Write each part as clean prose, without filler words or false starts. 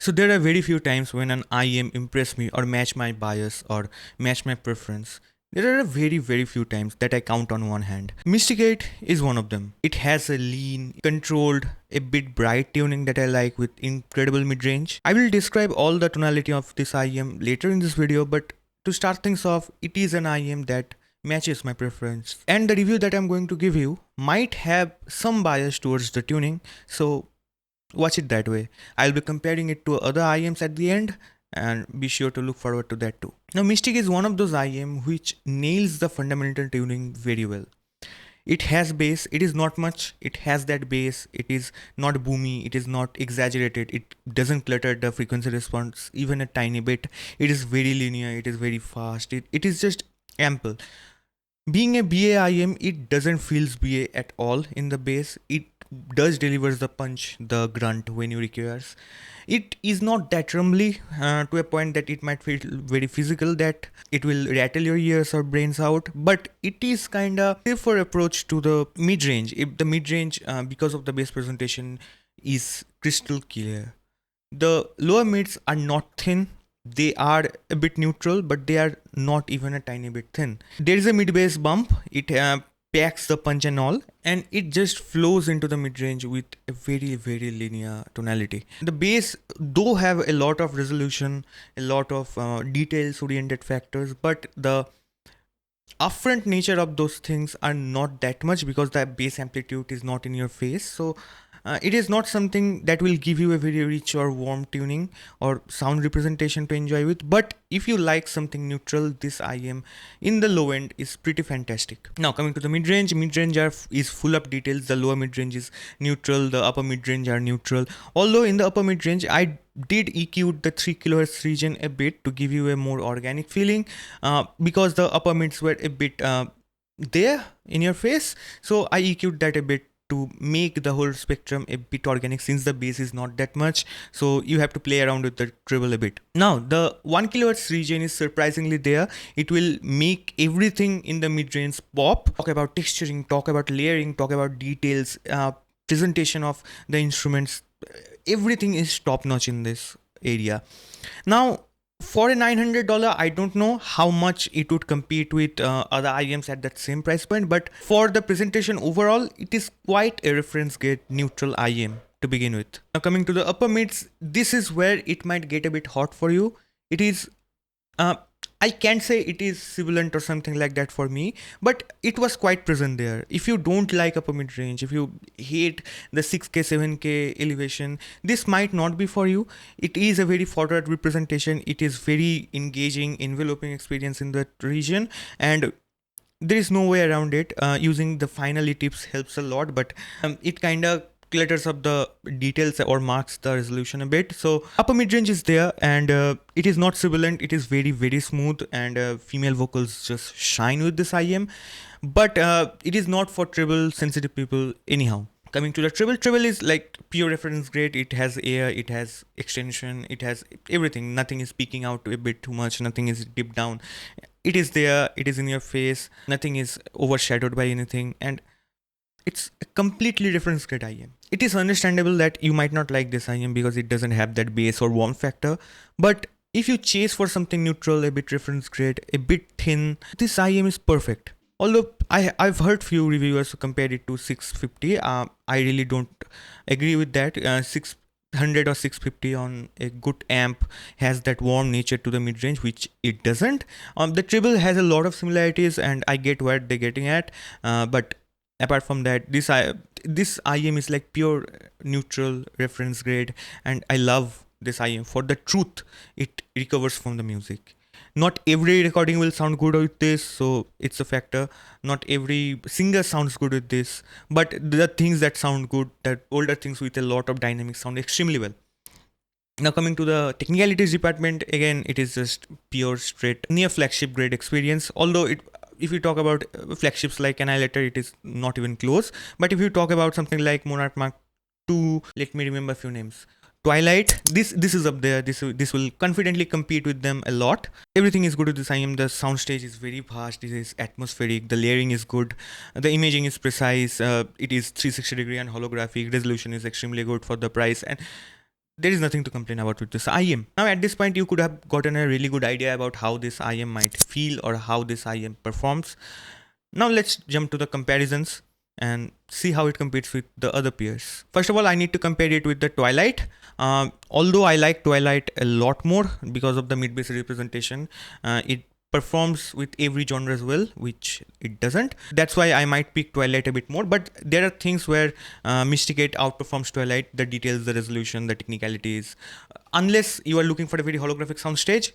So there are very few times when an IEM impress me or match my bias or match my preference. There are very few times that I count on one hand. Mysticate is one of them. It has a lean, controlled, a bit bright tuning that I like with incredible mid-range. I will describe all the tonality of this IEM later in this video, but to start things off, it is an IEM that matches my preference. And the review that I'm going to give you might have some bias towards the tuning, so watch it that way. I'll be comparing it to other IEMs at the end, and be sure to look forward to that too. Now, Mystic is one of those IEM which nails the fundamental tuning very well. It has bass, it is not much, it has that bass, it is not boomy, it is not exaggerated, it doesn't clutter the frequency response even a tiny bit. It is very linear, it is very fast, it is just ample. Being a BA IEM, it doesn't feels BA at all in the bass. It does delivers the punch, the grunt when you requires. It is not that rumbly to a point that it might feel very physical, that it will rattle your ears or brains out, but it is kinda safer approach to the mid-range. If the mid-range, because of the bass presentation, is crystal clear. The lower mids are not thin, they are a bit neutral, but they are not even a tiny bit thin. There is a mid bass bump, it packs the punch and all, and it just flows into the mid range with a very linear tonality. The bass though have a lot of resolution, a lot of details oriented factors, but the upfront nature of those things are not that much because the bass amplitude is not in your face. So it is not something that will give you a very rich or warm tuning or sound representation to enjoy with. But if you like something neutral, this IEM in the low end is pretty fantastic. Now coming to the mid-range, is full of details. The lower mid-range is neutral, the upper mid-range are neutral. Although in the upper mid-range, I did EQ the 3 kHz region a bit to give you a more organic feeling, because the upper mids were a bit there in your face. So I EQ'd that a bit to make the whole spectrum a bit organic, since the bass is not that much, so you have to play around with the treble a bit. Now the 1 kHz region is surprisingly there. It will make everything in the mid-range pop. Talk about texturing, talk about layering, talk about details, presentation of the instruments, everything is top notch in this area. Now for a $900, I don't know how much it would compete with other IEMs at that same price point, but for the presentation overall, it is quite a reference grade neutral IEM to begin with. Now coming to the upper mids, this is where it might get a bit hot for you. It is I can't say it is sibilant or something like that for me, but it was quite present there. If you don't like upper mid range, if you hate the 6K, 7K elevation, this might not be for you. It is a very forward representation. It is very engaging, enveloping experience in that region, and there is no way around it. Using the finally tips helps a lot, but it kind of clutters up the details or marks the resolution a bit. So upper mid-range is there, and it is not sibilant, it is very smooth, and female vocals just shine with this IEM, but it is not for treble sensitive people anyhow. Coming to the treble is like pure reference grade. It has air, it has extension, it has everything. Nothing is peeking out a bit too much, nothing is deep down. It is there, it is in your face, nothing is overshadowed by anything, and it's a completely different grade IEM. It is understandable that you might not like this IEM because it doesn't have that bass or warm factor, but if you chase for something neutral, a bit reference grade, a bit thin, this IEM is perfect. Although I've heard few reviewers who compare it to 650, I really don't agree with that. 600 or 650 on a good amp has that warm nature to the mid-range, which it doesn't. The treble has a lot of similarities, and I get what they're getting at, but apart from that, this IEM is like pure neutral reference grade, and I love this IEM for the truth it recovers from the music. Not every recording will sound good with this, so it's a factor. Not every singer sounds good with this, but the things that sound good, that older things with a lot of dynamics, sound extremely well. Now coming to the technicalities department, again it is just pure straight near flagship grade experience. Although if you talk about flagships like Annihilator, it is not even close. But if you talk about something like Monarch Mark II, let me remember a few names. Twilight, this is up there. This will confidently compete with them a lot. Everything is good with this IEM. The soundstage is very vast. It is atmospheric. The layering is good. The imaging is precise. It is 360 degree and holographic. Resolution is extremely good for the price, and there is nothing to complain about with this IEM. Now at this point you could have gotten a really good idea about how this IEM might feel or how this IEM performs. Now let's jump to the comparisons and see how it competes with the other peers. First of all, I need to compare it with the Twilight. Although I like Twilight a lot more because of the mid-bass representation, it performs with every genre as well, which it doesn't. That's why I might pick Twilight a bit more. But there are things where Mysticate outperforms Twilight: the details, the resolution, the technicalities. Unless you are looking for a very holographic soundstage,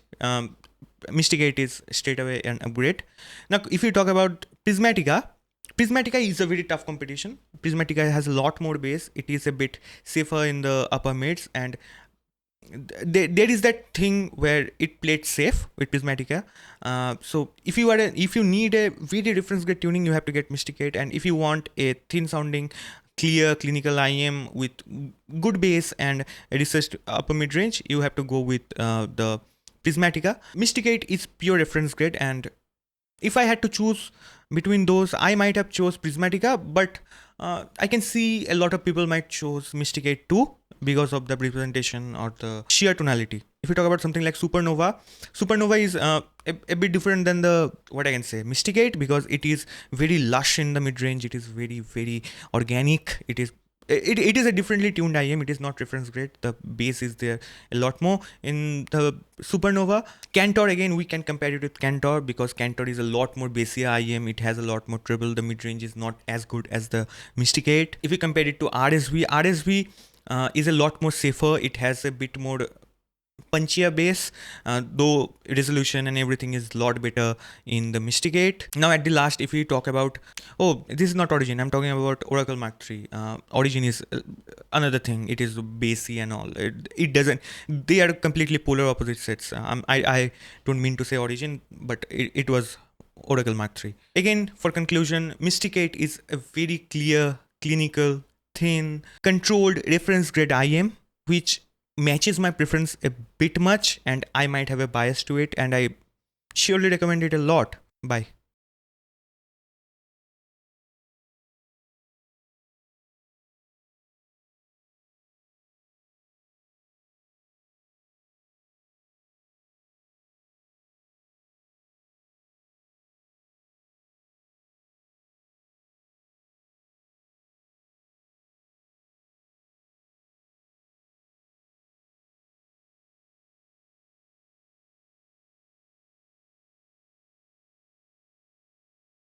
Mysticate is straight away an upgrade. Now, if you talk about Prismatica, Prismatica is a very tough competition. Prismatica has a lot more bass. It is a bit safer in the upper mids, and there is that thing where it played safe with Prismatica. So if you need a very reference grade tuning, you have to get Mysticate, and if you want a thin sounding, clear, clinical IM with good bass and a researched upper mid range, you have to go with the Prismatica. Mysticate is pure reference grade, and if I had to choose between those, I might have chose Prismatica, but I can see a lot of people might choose Mysticate too because of the representation or the sheer tonality. If you talk about something like Supernova, Supernova is a bit different than the, what I can say, Mysticate, because it is very lush in the mid range. It is very, very organic. It is a differently tuned IM. It is not reference grade. The bass is there a lot more in the Supernova. Cantor, again, we can compare it with Cantor because Cantor is a lot more bassier IM. It has a lot more treble. The mid range is not as good as the Mysticate. If you compare it to RSV is a lot more safer. It has a bit more punchier bass, though resolution and everything is a lot better in the Mysticate. Now at the last, if we talk about, this is not Origin, I'm talking about Oracle Mark III. Origin is another thing. It is bassy and all. It doesn't, they are completely polar opposite sets. I don't mean to say Origin, but it was Oracle Mark III. Again, for conclusion, Mysticate is a very clear, clinical, thin, controlled reference grade IM, which matches my preference a bit much, and I might have a bias to it, and I surely recommend it a lot. Bye.